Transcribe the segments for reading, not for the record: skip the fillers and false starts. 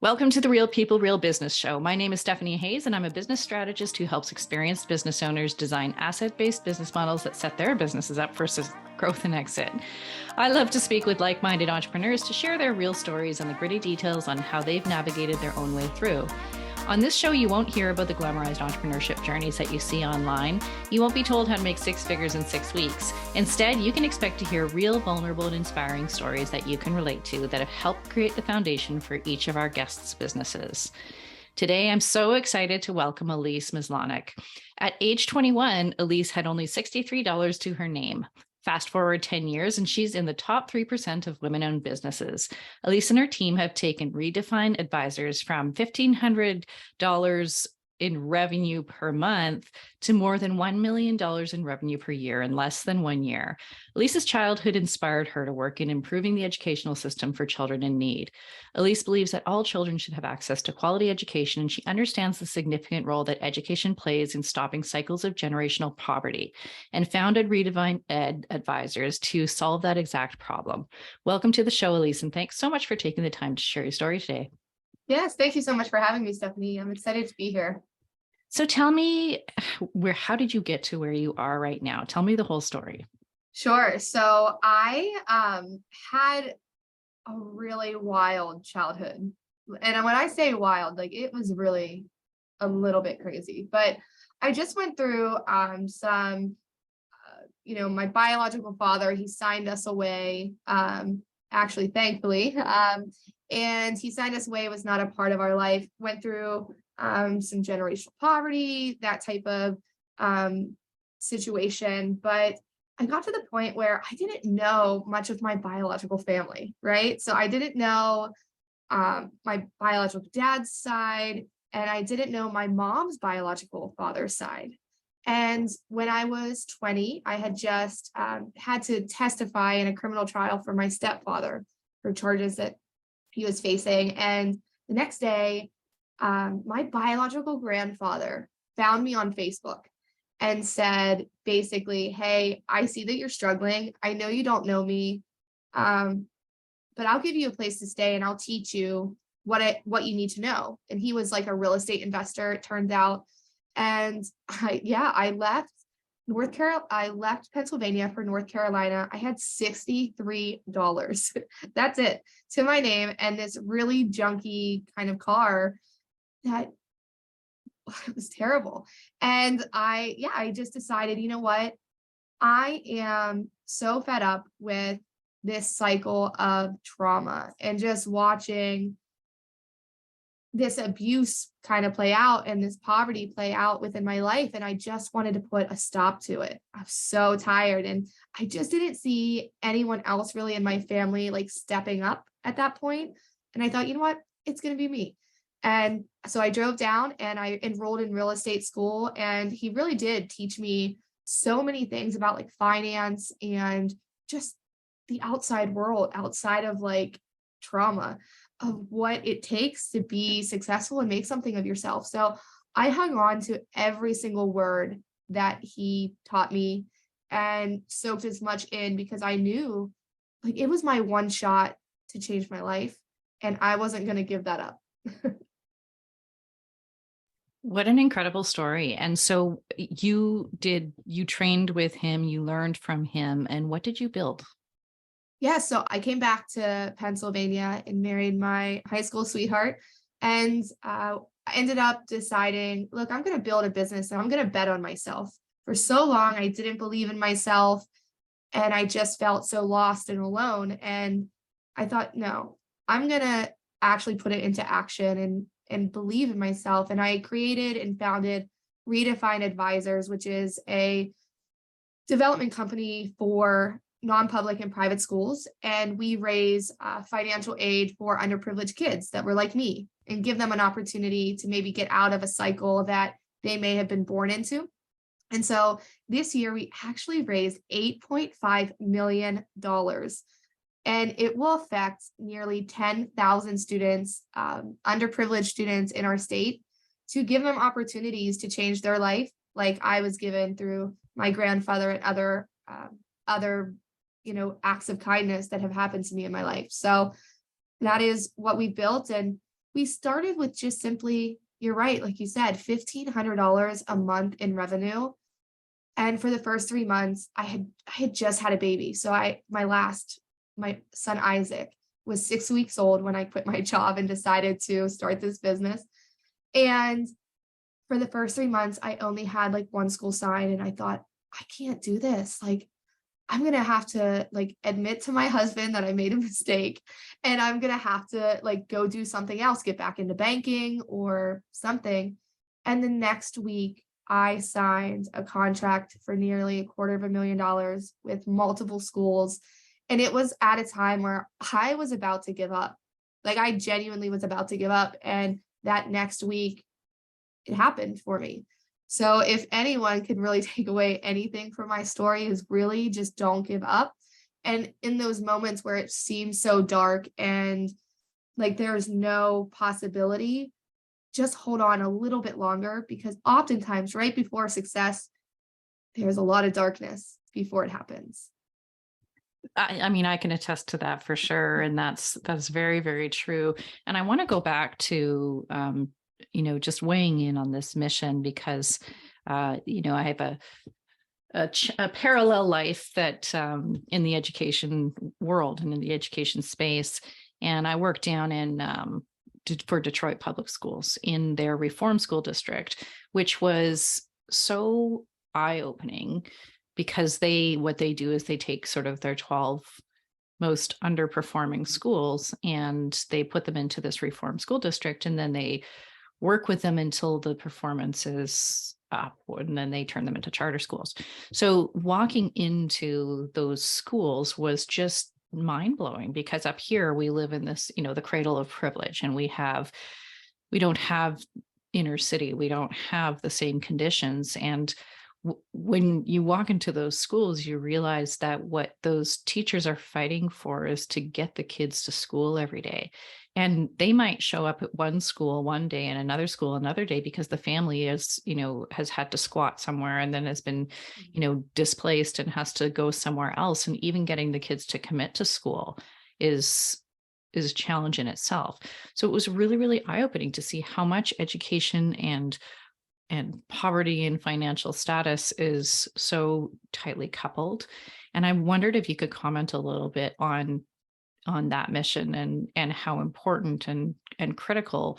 Welcome to the Real People, Real Business Show. My name is Stephanie Hayes, and I'm a business strategist who helps experienced business owners design asset-based business models that set their businesses up for growth and exit. I love to speak with like-minded entrepreneurs to share their real stories and the gritty details on how they've navigated their own way through. On this show, you won't hear about the glamorized entrepreneurship journeys that you see online. You won't be told how to make six figures in 6 weeks. Instead, you can expect to hear real, vulnerable, and inspiring stories that you can relate to that have helped create the foundation for each of our guests' businesses. Today, I'm so excited to welcome Alyse Maslonik. At age 21, Alyse had only $63 to her name. Fast forward 10 years, and she's in the top 3% of women-owned businesses. Alyse and her team have taken Redefine Advisors from $1,500 in revenue per month to more than $1 million in revenue per year in less than 1 year. Alyse's childhood inspired her to work in improving the educational system for children in need. Alyse believes that all children should have access to quality education, and she understands the significant role that education plays in stopping cycles of generational poverty, and founded Redefine Advisors to solve that exact problem. Welcome to the show, Alyse, and thanks so much for taking the time to share your story today. Yes, thank you so much for having me, Stephanie. I'm excited to be here. So tell me, how did you get to where you are right now? Tell me the whole story. Sure. So I had a really wild childhood. And when I say wild, like it was really a little bit crazy. But I just went through my biological father, he signed us away, actually, thankfully. And he signed us away, was not a part of our life, went through some generational poverty, that type of situation. But I got to the point where I didn't know much of my biological family, right? So I didn't know my biological dad's side, and I didn't know my mom's biological father's side. And when I was 20, I had just had to testify in a criminal trial for my stepfather for charges that he was facing. And the next day, my biological grandfather found me on Facebook and said, basically, hey, I see that you're struggling. I know you don't know me, but I'll give you a place to stay and I'll teach you what you need to know. And he was like a real estate investor, it turned out. And I left I left Pennsylvania for North Carolina. I had $63. That's it, to my name, and this really junky kind of car that was terrible. And I just decided, you know what? I am so fed up with this cycle of trauma and just watching this abuse kind of play out and this poverty play out within my life. And I just wanted to put a stop to it. I'm so tired. And I just didn't see anyone else really in my family like stepping up at that point. And I thought, you know what? It's going to be me. And so I drove down and I enrolled in real estate school. And he really did teach me so many things about like finance and just the outside world, outside of like trauma, of what it takes to be successful and make something of yourself. So I hung on to every single word that he taught me and soaked as much in, because I knew like it was my one shot to change my life and I wasn't going to give that up. What an incredible story. And so you trained with him, you learned from him, and what did you build? Yeah, so I came back to Pennsylvania and married my high school sweetheart. And I ended up deciding, look, I'm going to build a business and I'm going to bet on myself. For so long, I didn't believe in myself and I just felt so lost and alone. And I thought, no, I'm going to actually put it into action and believe in myself. And I created and founded Redefine Advisors, which is a development company for non-public and private schools. And we raise financial aid for underprivileged kids that were like me and give them an opportunity to maybe get out of a cycle that they may have been born into. And so this year we actually raised $8.5 million, and it will affect nearly 10,000 students, underprivileged students in our state, to give them opportunities to change their life, like I was given through my grandfather and other acts of kindness that have happened to me in my life. So that is what we've built. And We started with just simply, you're right, like you said, $1,500 a month in revenue. And for the first 3 months, I had just had a baby. So my son Isaac was 6 weeks old when I quit my job and decided to start this business. And for the first 3 months, I only had like one school sign, and I thought, I can't do this. Like, I'm gonna have to like admit to my husband that I made a mistake, and I'm gonna have to like go do something else, get back into banking or something. And the next week, I signed a contract for nearly $250,000 with multiple schools. And it was at a time where I was about to give up. Like, I genuinely was about to give up. And that next week, it happened for me. So if anyone could really take away anything from my story, is really just don't give up. And in those moments where it seems so dark and like there's no possibility, just hold on a little bit longer, because oftentimes right before success, there's a lot of darkness before it happens. I mean, I can attest to that for sure. And that's very, very true. And I want to go back to, just weighing in on this mission because, I have a parallel life that in the education world and in the education space. And I work down in for Detroit Public Schools in their reform school district, which was so eye-opening because what they do is they take sort of their 12 most underperforming schools and they put them into this reform school district, and then they work with them until the performance is up, and then they turn them into charter schools. So walking into those schools was just mind blowing because up here we live in this, the cradle of privilege, and we don't have inner city, we don't have the same conditions. And when you walk into those schools, you realize that what those teachers are fighting for is to get the kids to school every day. And they might show up at one school one day and another school another day because the family has had to squat somewhere and then has been, displaced and has to go somewhere else. And even getting the kids to commit to school is a challenge in itself. So it was really, really eye-opening to see how much education and poverty and financial status is so tightly coupled. And I wondered if you could comment a little bit on that mission and how important and critical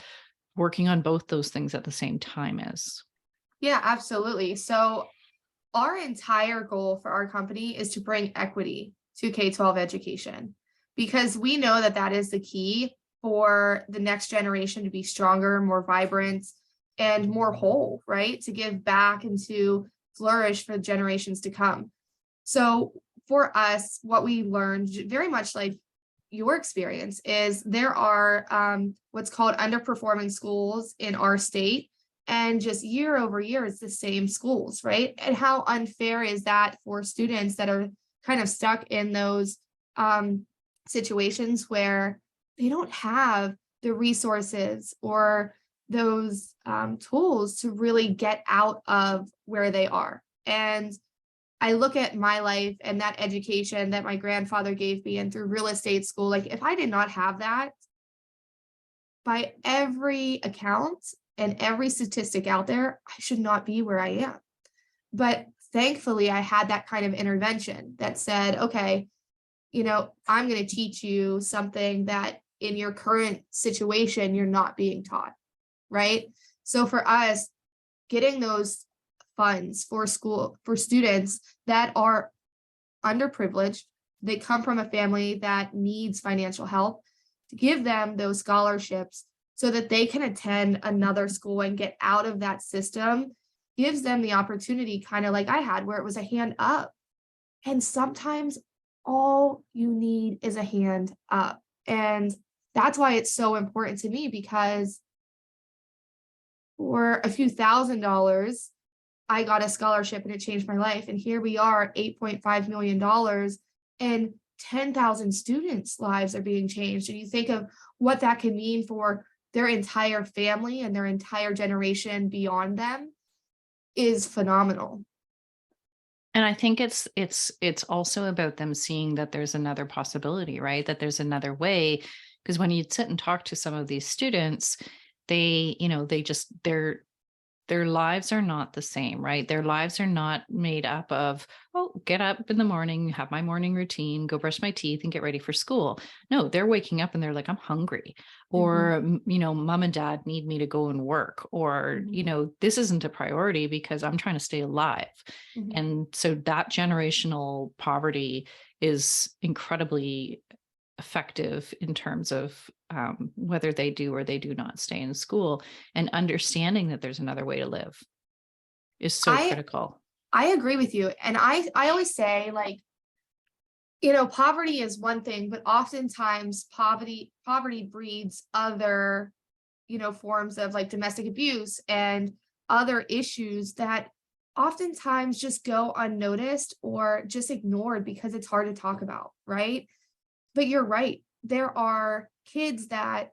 working on both those things at the same time is. Yeah, absolutely. So our entire goal for our company is to bring equity to K-12 education, because we know that that is the key for the next generation to be stronger, more vibrant, and more whole, right? To give back and to flourish for generations to come. So for us, what we learned, very much like your experience, is there are what's called underperforming schools in our state. And just year over year, it's the same schools, right? And how unfair is that for students that are kind of stuck in those situations where they don't have the resources or those tools to really get out of where they are. And I look at my life and that education that my grandfather gave me and through real estate school, like if I did not have that, by every account and every statistic out there, I should not be where I am. But thankfully, I had that kind of intervention that said, okay, I'm going to teach you something that in your current situation, you're not being taught. Right? So for us, getting those funds for students that are underprivileged, they come from a family that needs financial help, to give them those scholarships so that they can attend another school and get out of that system, gives them the opportunity, kind of like I had, where it was a hand up. And sometimes all you need is a hand up. And that's why it's so important to me, because for a few $1,000s, I got a scholarship and it changed my life. And here we are, $8.5 million, and 10,000 students' lives are being changed. And you think of what that can mean for their entire family and their entire generation beyond them is phenomenal. And I think it's also about them seeing that there's another possibility, right? That there's another way. Because when you sit and talk to some of these students, they, they just, their lives are not the same, right? Their lives are not made up of, oh, get up in the morning, have my morning routine, go brush my teeth and get ready for school. No, they're waking up and they're like, I'm hungry, or, mom and dad need me to go and work, or, this isn't a priority because I'm trying to stay alive. Mhm. And so that generational poverty is incredibly effective in terms of whether they do or they do not stay in school, and understanding that there's another way to live is so I critical. I agree with you. And I always say, like, poverty is one thing, but oftentimes poverty breeds other, forms of like domestic abuse and other issues that oftentimes just go unnoticed or just ignored because it's hard to talk about, right? But you're right. There are kids that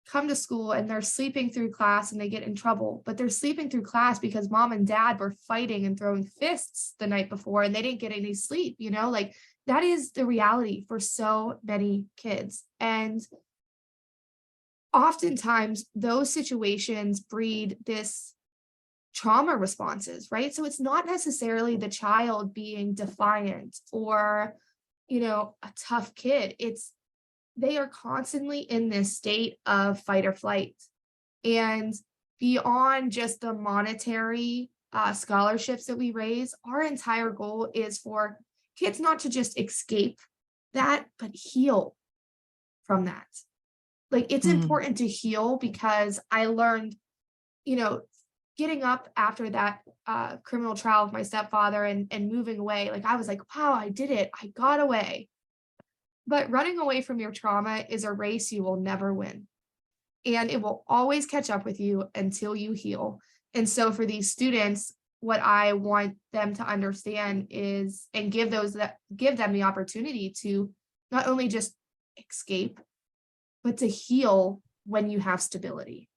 come to school and they're sleeping through class and they get in trouble, but they're sleeping through class because mom and dad were fighting and throwing fists the night before and they didn't get any sleep, like that is the reality for so many kids. And oftentimes those situations breed this trauma responses, right? So it's not necessarily the child being defiant or, a tough kid. It's they are constantly in this state of fight or flight. And beyond just the monetary scholarships that we raise, our entire goal is for kids not to just escape that, but heal from that. Like it's Mm. important to heal because I learned, you know, getting up after that criminal trial with my stepfather and moving away, like I was like, wow, I did it. I got away. But running away from your trauma is a race you will never win. And it will always catch up with you until you heal. And so for these students, what I want them to understand is and give them the opportunity to not only just escape, but to heal when you have stability.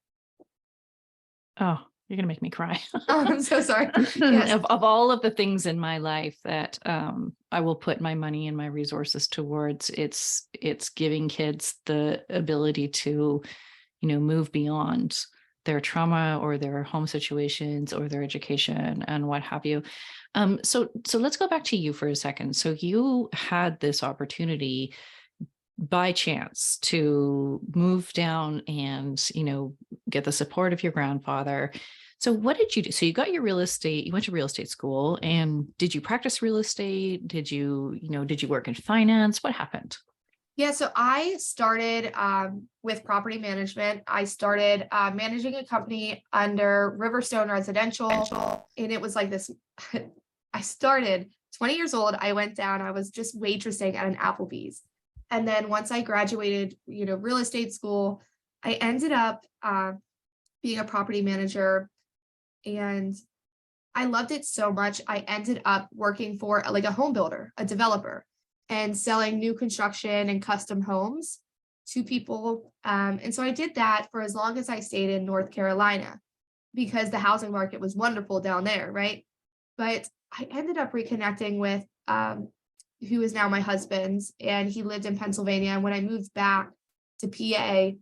Oh, you're going to make me cry. Oh, I'm so sorry. Yes. Of all of the things in my life that I will put my money and my resources towards, it's giving kids the ability to, move beyond their trauma or their home situations or their education and what have you. So let's go back to you for a second. So you had this opportunity by chance to move down and, get the support of your grandfather. So what did you do? So you got your real estate, you went to real estate school, and did you practice real estate? Did you, did you work in finance? What happened? Yeah, so I started with property management. I started managing a company under Riverstone Residential, and it was like this. I started 20 years old. I went down. I was just waitressing at an Applebee's, and then once I graduated, real estate school, I ended up being a property manager, and I loved it so much. I ended up working for like a home builder, a developer, and selling new construction and custom homes to people. And so I did that for as long as I stayed in North Carolina because the housing market was wonderful down there, right? But I ended up reconnecting with who is now my husband, and he lived in Pennsylvania. And when I moved back to PA,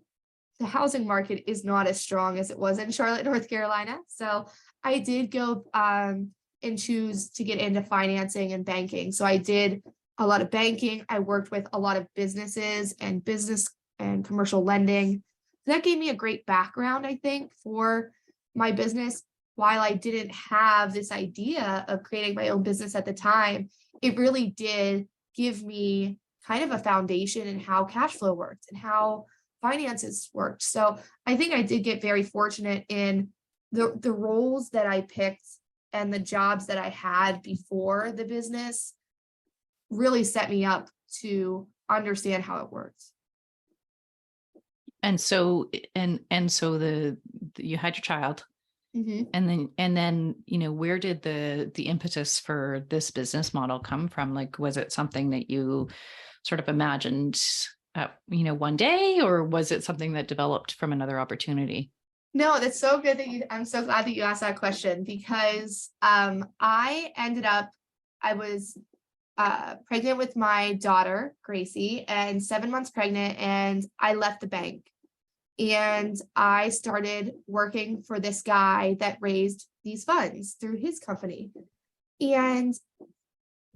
the housing market is not as strong as it was in Charlotte, North Carolina. So I did go and choose to get into financing and banking. So I did a lot of banking. I worked with a lot of businesses and business and commercial lending. That gave me a great background, I think, for my business. While I didn't have this idea of creating my own business at the time, it really did give me kind of a foundation in how cash flow worked and how finances worked. So I think I did get very fortunate in the roles that I picked and the jobs that I had before the business really set me up to understand how it works. And so, so you had your child, Mm-hmm. and then, where did the impetus for this business model come from? Like, was it something that you sort of imagined, one day, or was it something that developed from another opportunity? No, that's so good I'm so glad that you asked that question because I ended up, I was pregnant with my daughter, Gracie, and 7 months pregnant, and I left the bank. And I started working for this guy that raised these funds through his company. And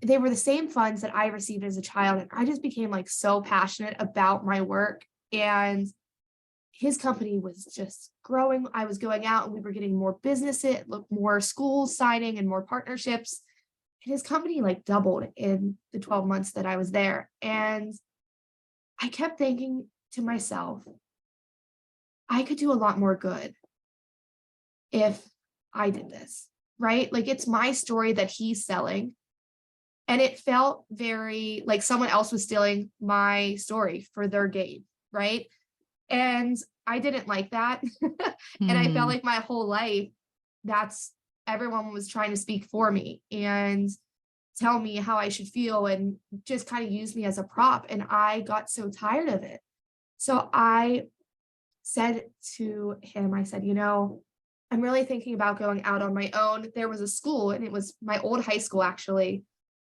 they were the same funds that I received as a child. And I just became like so passionate about my work. And his company was just growing. I was going out and we were getting more business, more schools signing and more partnerships. And his company like doubled in the 12 months that I was there. And I kept thinking to myself, I could do a lot more good if I did this, right? Like it's my story that he's selling. And it felt very like someone else was stealing my story for their gain, right? And I didn't like that. And I felt like my whole life, everyone was trying to speak for me and tell me how I should feel and just kind of use me as a prop. And I got so tired of it. So I said to him, I said, I'm really thinking about going out on my own. There was a school, and it was my old high school actually,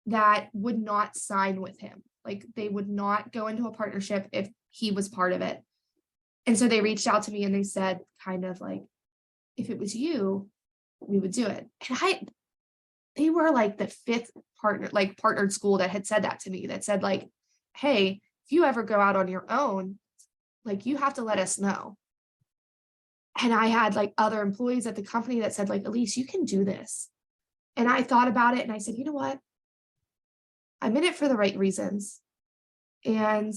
that would not sign with him. Like they would not go into a partnership if he was part of it. And so they reached out to me and they said, kind of like, if it was you, we would do it. And they were like the fifth partnered school that had said that to me, that said like, hey, if you ever go out on your own, like you have to let us know. And I had like other employees at the company that said like, Alyse, you can do this. And I thought about it and I said, you know what? I'm in it for the right reasons. And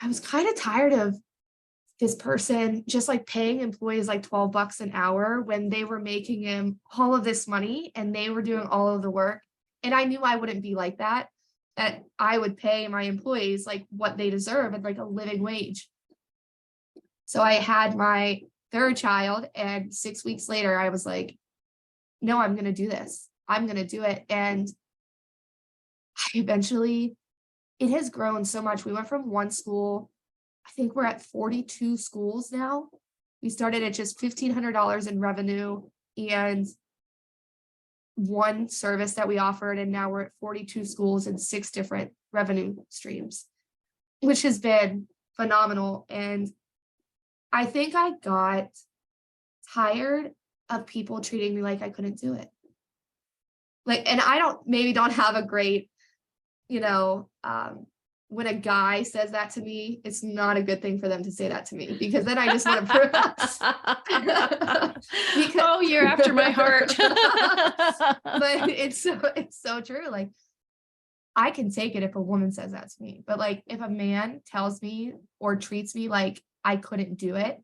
I was kind of tired of this person just like paying employees like $12 an hour when they were making him all of this money and they were doing all of the work. And I knew I wouldn't be like that I would pay my employees like what they deserve at like a living wage. So I had my third child, and 6 weeks later, I was like, no, I'm going to do this. I'm going to do it. And it has grown so much. We went from one school, I think we're at 42 schools now. We started at just $1,500 in revenue and one service that we offered. And now we're at 42 schools and 6 different revenue streams, which has been phenomenal. And I think I got tired of people treating me like I couldn't do it. And I don't have a great, when a guy says that to me, it's not a good thing for them to say that to me, because then I just want to prove oh, you're after my heart. But it's so true. Like I can take it if a woman says that to me, but like if a man tells me or treats me like I couldn't do it,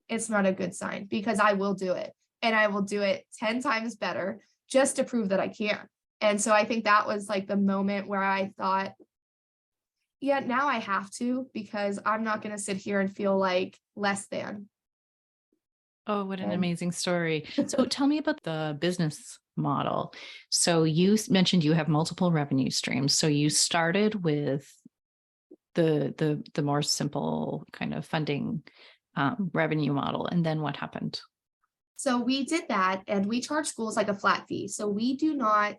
it's not a good sign, because I will do it, and I will do it 10 times better just to prove that I can. And so I think that was like the moment where I thought, yeah, now I have to, because I'm not going to sit here and feel like less than. Oh, what an amazing story. So tell me about the business model. So you mentioned you have multiple revenue streams. So you started with the more simple kind of funding revenue model. And then what happened? So we did that, and we charge schools like a flat fee. So we do not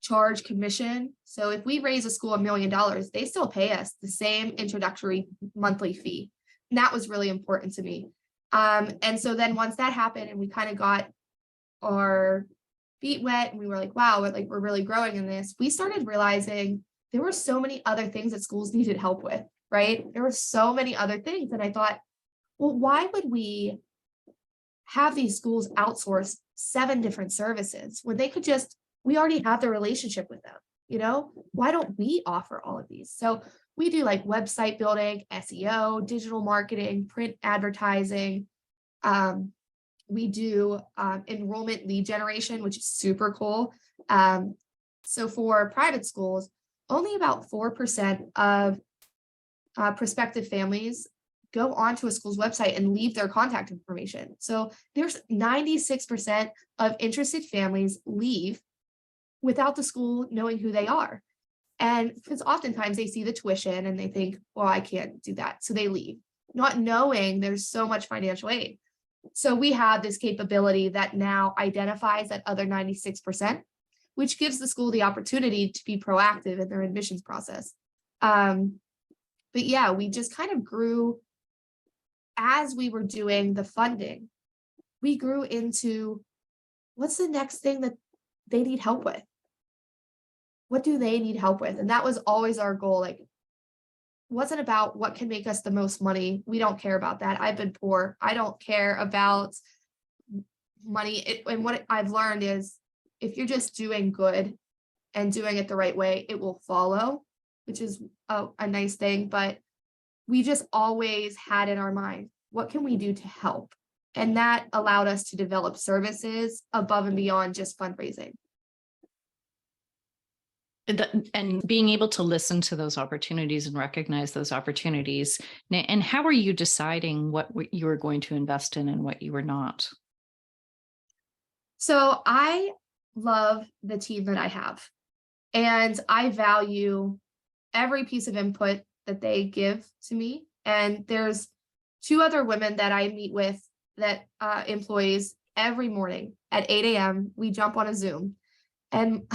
charge commission. So if we raise a school $1 million, they still pay us the same introductory monthly fee. And that was really important to me. And so then once that happened and we kind of got our feet wet and we were like, wow, we're really growing in this, we started realizing there were so many other things that schools needed help with, right? There were so many other things. And I thought, well, why would we have these schools outsource 7 different services when they could we already have the relationship with them, why don't we offer all of these? So we do like website building, SEO, digital marketing, print advertising. We do enrollment lead generation, which is super cool. So for private schools, only about 4% of prospective families go onto a school's website and leave their contact information. So there's 96% of interested families leave without the school knowing who they are. And because oftentimes they see the tuition and they think, well, I can't do that. So they leave, not knowing there's so much financial aid. So we have this capability that now identifies that other 96%. which gives the school the opportunity to be proactive in their admissions process. But yeah, we just kind of grew as we were doing the funding. We grew into what's the next thing that they need help with? What do they need help with? And that was always our goal. Like, wasn't about what can make us the most money. We don't care about that. I've been poor. I don't care about money. And what I've learned is if you're just doing good and doing it the right way, it will follow, which is a nice thing. But we just always had in our mind, what can we do to help? And that allowed us to develop services above and beyond just fundraising. And being able to listen to those opportunities and recognize those opportunities. And how are you deciding what you were going to invest in and what you were not? So I love the team that I have, and I value every piece of input that they give to me. And there's 2 other women that I meet with that employees every morning at 8 a.m. We jump on a Zoom and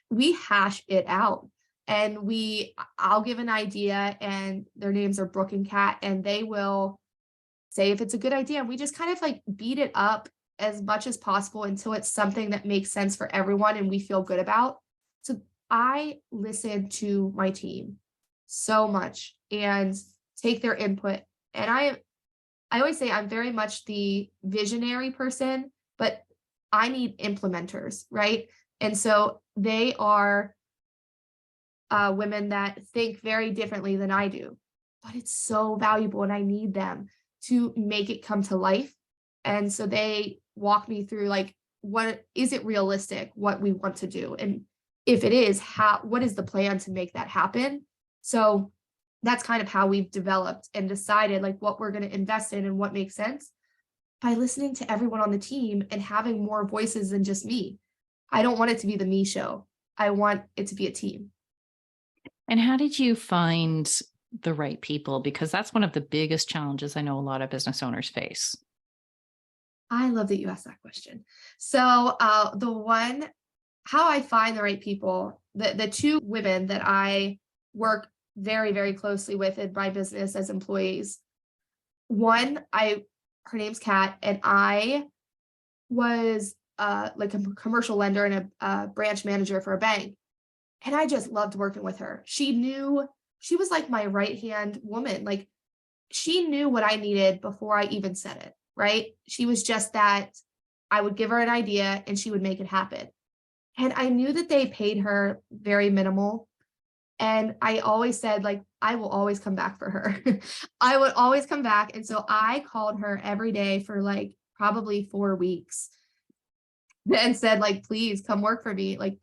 we hash it out. And I'll give an idea, and their names are Brooke and Kat, and they will say if it's a good idea. And we just kind of like beat it up as much as possible until it's something that makes sense for everyone and we feel good about. So I listen to my team so much and take their input. And I always say I'm very much the visionary person, but I need implementers, right? And so they are women that think very differently than I do, but it's so valuable and I need them to make it come to life. And so they walk me through like, what is it realistic, what we want to do? And if it is, what is the plan to make that happen? So that's kind of how we've developed and decided like what we're going to invest in and what makes sense by listening to everyone on the team and having more voices than just me. I don't want it to be the me show. I want it to be a team. And how did you find the right people? Because that's one of the biggest challenges I know a lot of business owners face. I love that you asked that question. So how I find the right people, the 2 women that I work very, very closely with in my business as employees. Her name's Kat, and I was like a commercial lender and a branch manager for a bank. And I just loved working with her. She was like my right-hand woman. Like she knew what I needed before I even said it, right? She was just that I would give her an idea and she would make it happen. And I knew that they paid her very minimal. And I always said, like, I will always come back for her. I would always come back. And so I called her every day for like probably 4 weeks and said, like, please come work for me. Like,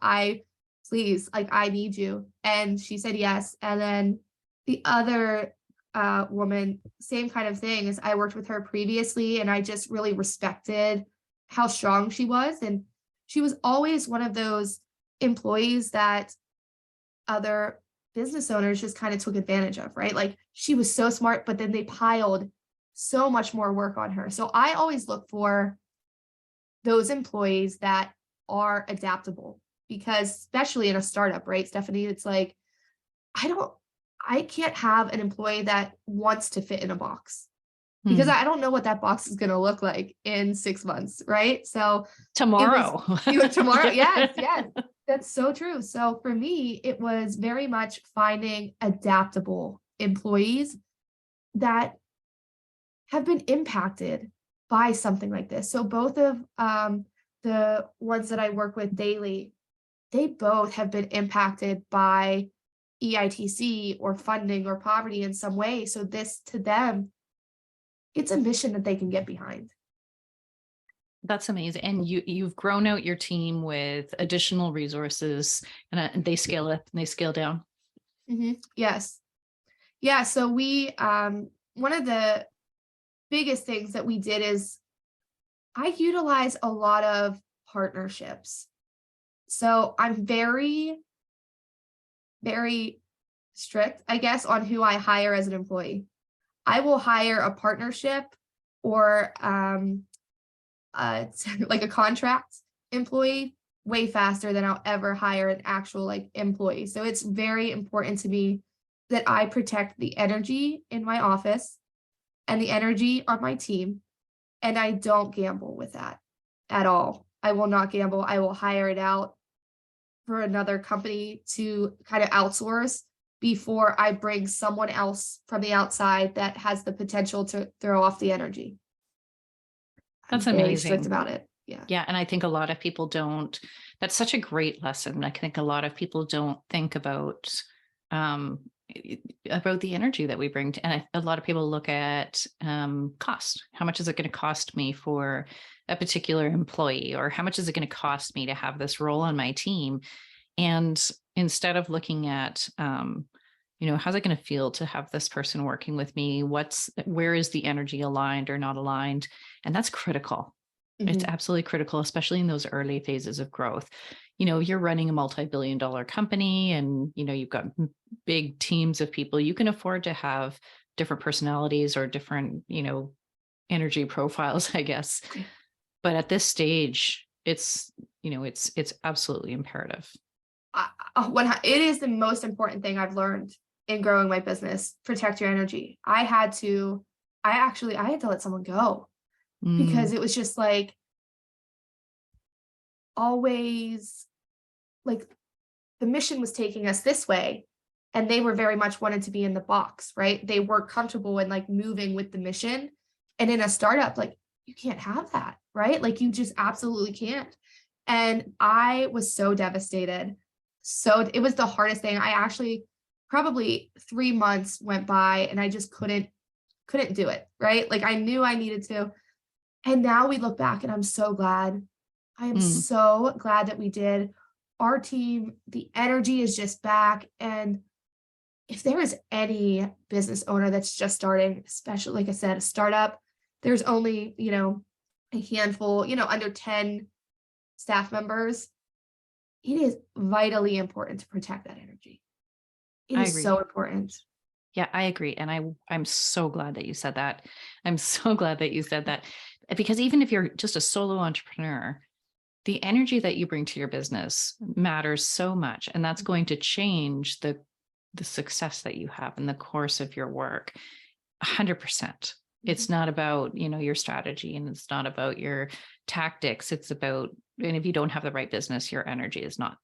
please, like, I need you. And she said yes. And then the other woman, same kind of thing, as I worked with her previously, and I just really respected how strong she was. And she was always one of those employees that other business owners just kind of took advantage of, right? Like she was so smart, but then they piled so much more work on her. So I always look for those employees that are adaptable, because especially in a startup, right, Stephanie, it's like, I can't have an employee that wants to fit in a box, because I don't know what that box is going to look like in 6 months, right? So tomorrow. Tomorrow, yes, yes. That's so true. So for me, it was very much finding adaptable employees that have been impacted by something like this. So both of the ones that I work with daily, they both have been impacted by EITC or funding or poverty in some way. So this, to them, it's a mission that they can get behind. That's amazing. And you've grown out your team with additional resources, and they scale up and they scale down. Mm-hmm. Yes. Yeah. So one of the biggest things that we did is I utilize a lot of partnerships. So I'm very, very strict, I guess, on who I hire as an employee. I will hire a partnership or like a contract employee way faster than I'll ever hire an actual like employee. So it's very important to me that I protect the energy in my office and the energy on my team. And I don't gamble with that at all. I will not gamble. I will hire it out for another company to kind of outsource before I bring someone else from the outside that has the potential to throw off the energy. I'm That's very strict amazing. about it. Yeah. Yeah. And I think a lot of people don't, that's such a great lesson. I think a lot of people don't think um, about the energy that we bring to, and a lot of people look at cost. How much is it going to cost me for a particular employee, or how much is it going to cost me to have this role on my team? And instead of looking at, how's it going to feel to have this person working with me? Where is the energy aligned or not aligned? And that's critical. It's Mhm. absolutely critical, especially in those early phases of growth. You're running a multi-billion-dollar company, and, you've got big teams of people. You can afford to have different personalities or different, energy profiles, I guess. But at this stage, it's absolutely imperative. It is the most important thing I've learned in growing my business. Protect your energy. I had to let someone go because Mm, it was just like always like the mission was taking us this way, and they were very much wanted to be in the box, right? They weren't comfortable in like moving with the mission. And in a startup, like you can't have that, right? Like you just absolutely can't. And I was so devastated. So it was the hardest thing. I actually probably 3 months went by and I just couldn't do it, right? Like I knew I needed to. And now we look back and I'm so glad. I am mm. so glad that we did. Our team, the energy is just back. And if there is any business owner that's just starting, especially like I said, a startup, there's only, a handful, under 10 staff members. It is vitally important to protect that energy. It I is so agree. important. Yeah, I agree. And I'm so glad that you said that. I'm so glad that you said that. Because even if you're just a solo entrepreneur, the energy that you bring to your business matters so much. And that's going to change the success that you have in the course of your work. 100%. It's not about, your strategy, and it's not about your tactics. It's about, and if you don't have the right business, your energy is not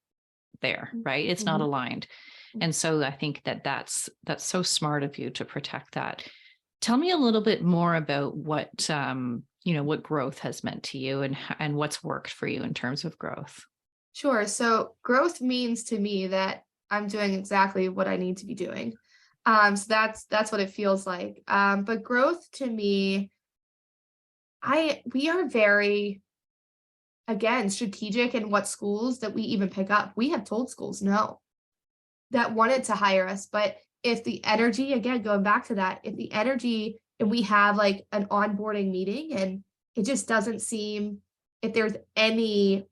there, right? It's not Mhm. aligned. And so I think that's so smart of you to protect that. Tell me a little bit more about what growth has meant to you, and what's worked for you in terms of growth. Sure. So growth means to me that I'm doing exactly what I need to be doing. So that's what it feels like. But growth to me, we are very, again, strategic in what schools that we even pick up. We have told schools no that wanted to hire us, but if the energy, again, going back to that, if the energy and we have like an onboarding meeting and it just doesn't seem, if there's any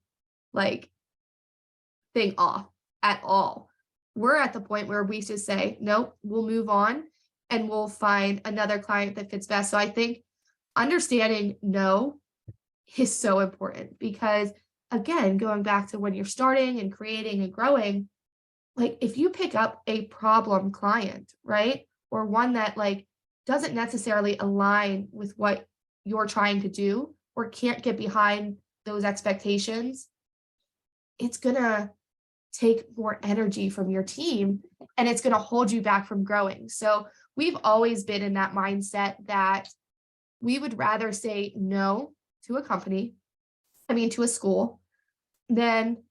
like thing off at all, we're at the point where we just say, nope, we'll move on and we'll find another client that fits best. So I think understanding no is so important because, again, going back to when you're starting and creating and growing, like if you pick up a problem client, right? Or one that like doesn't necessarily align with what you're trying to do or can't get behind those expectations, it's going to take more energy from your team and it's going to hold you back from growing. So we've always been in that mindset that we would rather say no to a company, to a school, than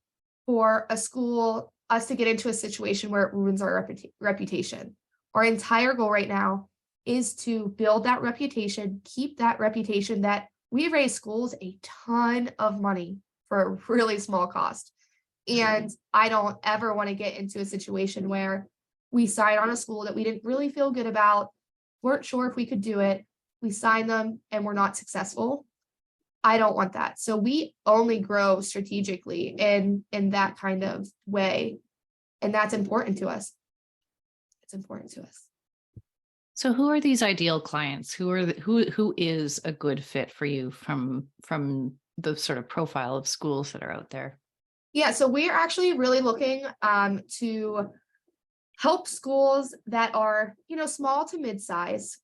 for a school, us to get into a situation where it ruins our reputation. Our entire goal right now is to build that reputation, keep that reputation that we raise schools a ton of money for a really small cost. And I don't ever want to get into a situation where we sign on a school that we didn't really feel good about, weren't sure if we could do it. We sign them and we're not successful. I don't want that. So we only grow strategically in that kind of way. And that's important to us. It's important to us. So who are these ideal clients? Who is a good fit for you from the sort of profile of schools that are out there? Yeah, so we're actually really looking to help schools that are, small to mid-size.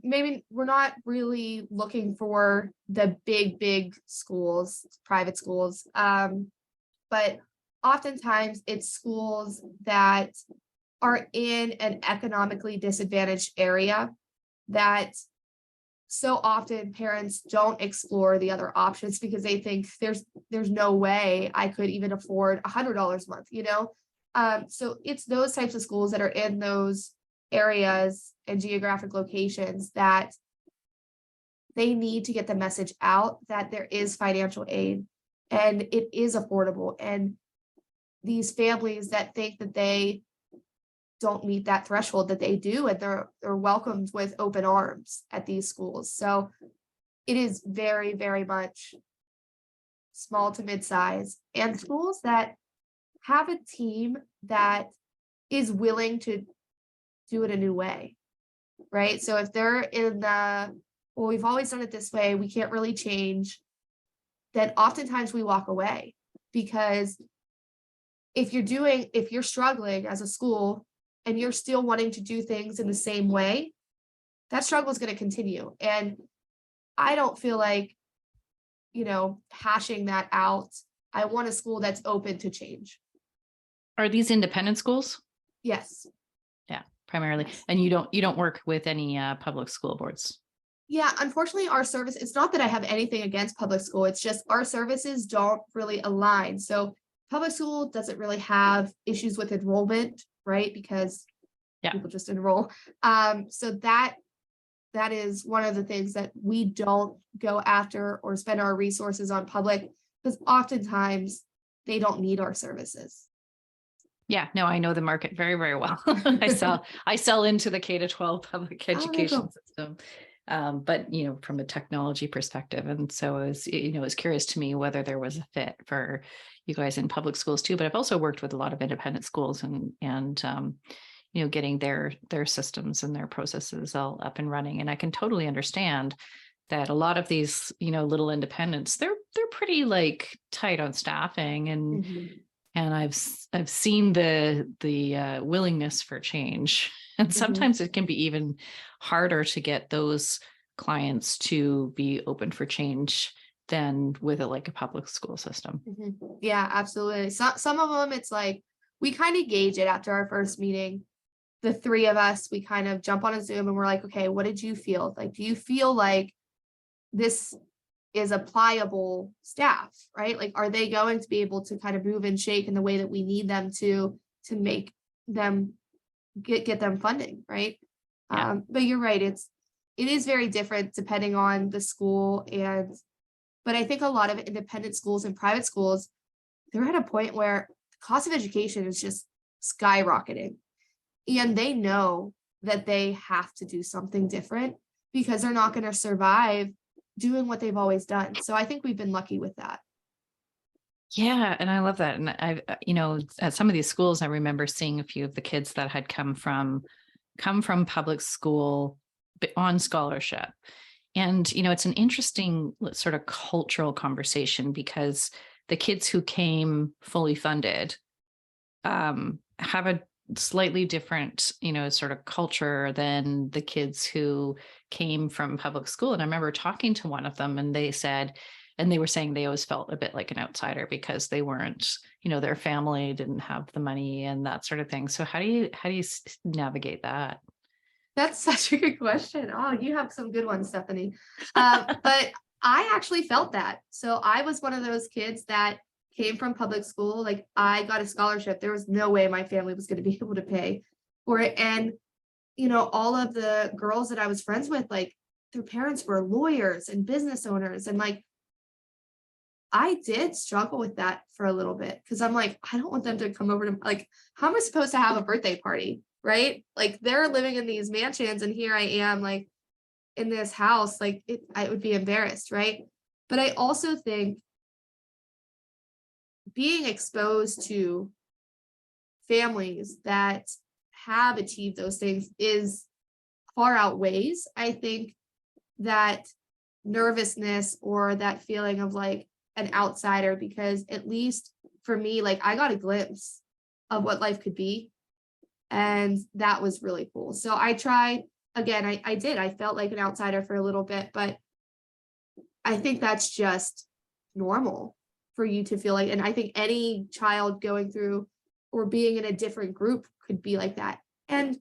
Maybe we're not really looking for the big schools, private schools, but oftentimes it's schools that are in an economically disadvantaged area that so often parents don't explore the other options because they think there's no way I could even afford $100 a month. So it's those types of schools that are in those areas and geographic locations that they need to get the message out that there is financial aid and it is affordable. And these families that think that they don't meet that threshold, that they do, and they're welcomed with open arms at these schools. So it is very, very much small to mid-size, and schools that have a team that is willing to do it a new way, right? So if they're in the, well, we've always done it this way, we can't really change, then oftentimes we walk away. Because if you're struggling as a school and you're still wanting to do things in the same way, that struggle is going to continue. And I don't feel like, hashing that out. I want a school that's open to change. Are these independent schools? Yes. Yeah, primarily. Yes. And you don't work with any public school boards? Yeah, unfortunately, our service, it's not that I have anything against public school, it's just our services don't really align. So public school doesn't really have issues with enrollment, right? Because people just enroll. So that is one of the things that we don't go after or spend our resources on public, because oftentimes they don't need our services. Yeah, no, I know the market very, very well. I sell into the K-12 public education system. But from a technology perspective. And so it was curious to me whether there was a fit for you guys in public schools too. But I've also worked with a lot of independent schools and getting their systems and their processes all up and running. And I can totally understand that a lot of these, little independents, they're pretty like tight on staffing, and I've seen the willingness for change. And sometimes it can be even harder to get those clients to be open for change than with a public school system. Yeah, absolutely. Some of them, it's like, we kind of gauge it after our first meeting. The three of us, we kind of jump on a Zoom and we're like, okay, what did you feel? Like, do you feel like this is a pliable staff, right? Like, are they going to be able to kind of move and shake in the way that we need them to make them get them funding, right? Yeah. But you're right, it is very different depending on the school. But I think a lot of independent schools and private schools, they're at a point where the cost of education is just skyrocketing. And they know that they have to do something different because they're not going to survive doing what they've always done. So I think we've been lucky with that. Yeah, and I love that. And I've, at some of these schools, I remember seeing a few of the kids that had come from public school on scholarship. And, it's an interesting sort of cultural conversation, because the kids who came fully funded have a slightly different, sort of culture than the kids who came from public school. And I remember talking to one of them, and they were saying they always felt a bit like an outsider because they weren't, their family didn't have the money and that sort of thing. So how do you navigate that? That's such a good question. Oh, you have some good ones, Stephanie. But I actually felt that. So I was one of those kids that came from public school. Like, I got a scholarship. There was no way my family was going to be able to pay for it. And, all of the girls that I was friends with, like, their parents were lawyers and business owners. And like, I did struggle with that for a little bit, because I'm like, I don't want them to come over to, like, how am I supposed to have a birthday party? Right? Like, they're living in these mansions and here I am, like, in this house, like, I would be embarrassed, right? But I also think being exposed to families that have achieved those things is far outweighs, I think, that nervousness or that feeling of like an outsider, because at least for me, like I got a glimpse of what life could be. And that was really cool. So I tried again, I felt like an outsider for a little bit, but I think that's just normal for you to feel like, and I think any child going through or being in a different group could be like that. And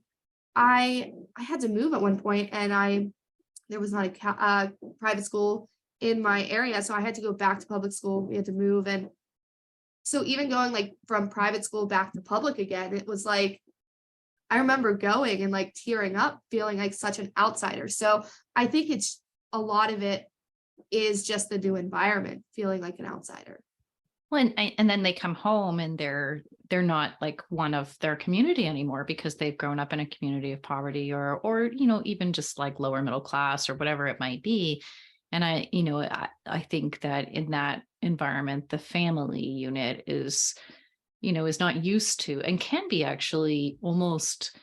I had to move at one point, and there was not a private school in my area, so I had to go back to public school. We had to move, and so even going like from private school back to public again, it was like I remember going and like tearing up, feeling like such an outsider. So I think it's a lot of it is just the new environment, feeling like an outsider. Well, and then they come home and they're not like one of their community anymore because they've grown up in a community of poverty or even just like lower middle class or whatever it might be. And I think that in that environment, the family unit is not used to and can be actually almost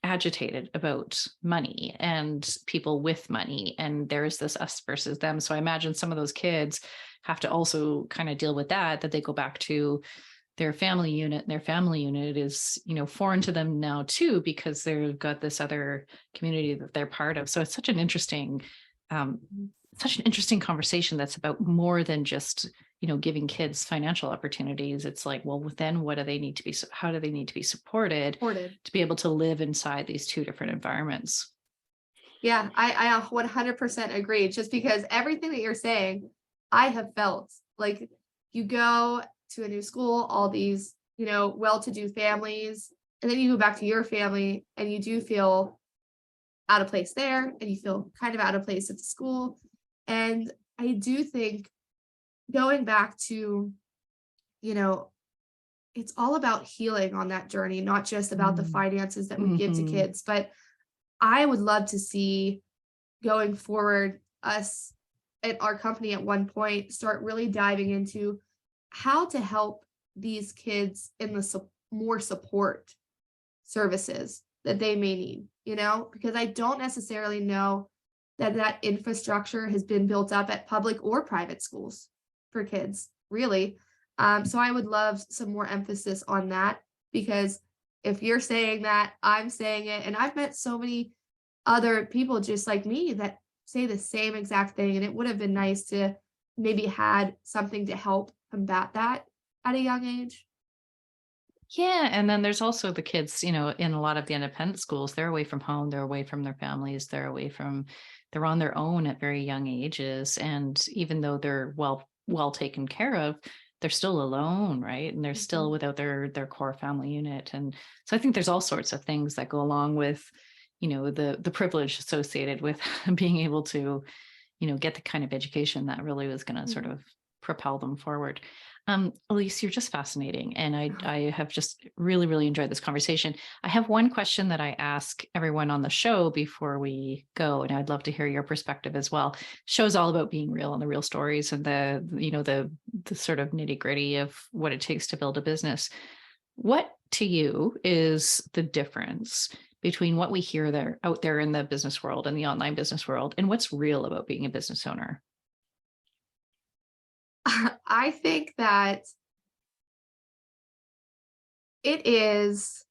agitated about money and people with money. And there's this us versus them. So I imagine some of those kids have to also kind of deal with that they go back to their family unit. Their family unit is, foreign to them now too, because they've got this other community that they're part of. So it's such an interesting conversation that's about more than just giving kids financial opportunities. It's like, well, then what do they need to be, how do they need to be supported to be able to live inside these two different environments? Yeah, I 100% agree. Just because everything that you're saying, I have felt like you go to a new school, all these, well-to-do families, and then you go back to your family and you do feel out of place there, and you feel kind of out of place at the school. And I do think going back to, it's all about healing on that journey, not just about the finances that we give to kids. But I would love to see going forward us at our company at one point start really diving into how to help these kids in the more support services that they may need, because I don't necessarily know that infrastructure has been built up at public or private schools for kids, really. So I would love some more emphasis on that, because if you're saying that, I'm saying it, and I've met so many other people just like me that say the same exact thing, and it would have been nice to maybe had something to help combat that at a young age. Yeah. And then there's also the kids, in a lot of the independent schools, they're away from home, they're away from their families, they're on their own at very young ages. And even though they're well taken care of, they're still alone, right? And they're still without their core family unit. And so I think there's all sorts of things that go along with, the privilege associated with being able to, get the kind of education that really was going to sort of propel them forward. Alyse, you're just fascinating. And I have just really, really enjoyed this conversation. I have one question that I ask everyone on the show before we go, and I'd love to hear your perspective as well. Show's all about being real and the real stories and the sort of nitty gritty of what it takes to build a business. What to you is the difference between what we hear out there in the business world and the online business world and what's real about being a business owner? I think that it is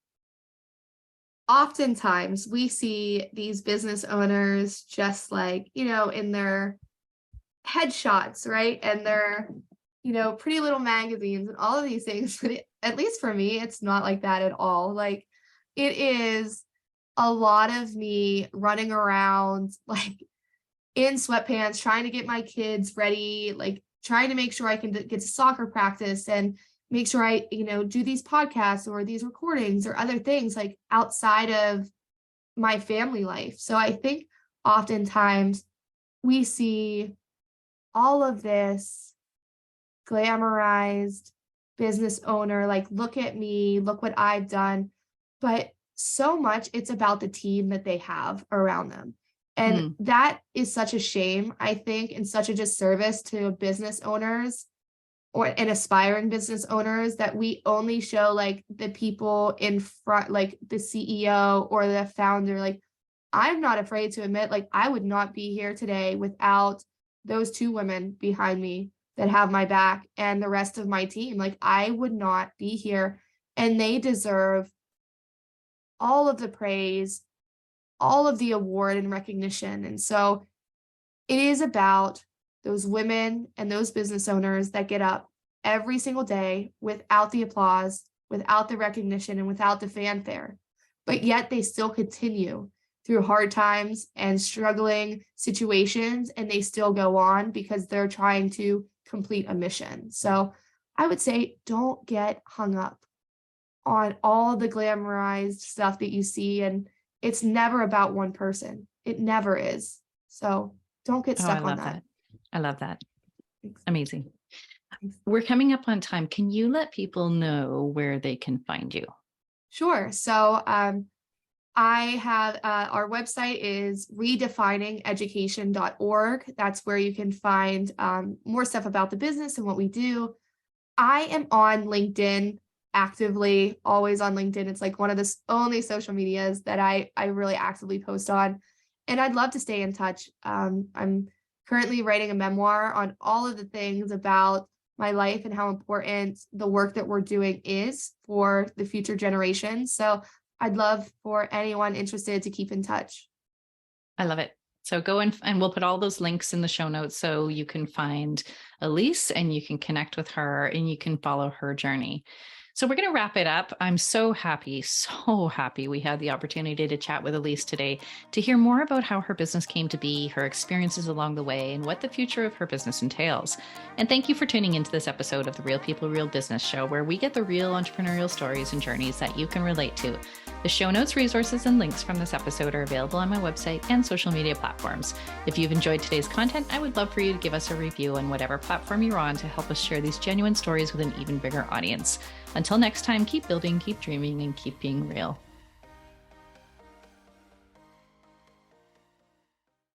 oftentimes we see these business owners just like, in their headshots, right? And their, pretty little magazines and all of these things. But at least for me, it's not like that at all. Like it is a lot of me running around like in sweatpants, trying to get my kids ready, like trying to make sure I can get to soccer practice and make sure I, do these podcasts or these recordings or other things like outside of my family life. So I think oftentimes we see all of this glamorized business owner, like, look at me, look what I've done. But so much it's about the team that they have around them. And that is such a shame, I think, and such a disservice to business owners and aspiring business owners that we only show like the people in front, like the CEO or the founder. Like, I'm not afraid to admit, like, I would not be here today without those two women behind me that have my back and the rest of my team. Like, I would not be here, and they deserve all of the praise, all of the award and recognition. And so it is about those women and those business owners that get up every single day without the applause, without the recognition, and without the fanfare. But yet they still continue through hard times and struggling situations, and they still go on because they're trying to complete a mission. So I would say, don't get hung up on all the glamorized stuff that you see. And it's never about one person. It never is. So don't get stuck on that. I love that. Thanks. Amazing. Thanks. We're coming up on time. Can you let people know where they can find you? Sure. So I have our website is redefiningeducation.org. That's where you can find more stuff about the business and what we do. I am on LinkedIn, actively, always on LinkedIn. It's like one of the only social medias that I really actively post on. And I'd love to stay in touch. I'm currently writing a memoir on all of the things about my life and how important the work that we're doing is for the future generations. So I'd love for anyone interested to keep in touch. I love it. So go and we'll put all those links in the show notes so you can find Alyse and you can connect with her and you can follow her journey. So we're going to wrap it up. I'm so happy we had the opportunity to chat with Alyse today to hear more about how her business came to be, her experiences along the way, and what the future of her business entails. And thank you for tuning into this episode of the Real People, Real Business Show, where we get the real entrepreneurial stories and journeys that you can relate to. The show notes, resources, and links from this episode are available on my website and social media platforms. If you've enjoyed today's content, I would love for you to give us a review on whatever platform you're on to help us share these genuine stories with an even bigger audience. Until next time, keep building, keep dreaming, and keep being real.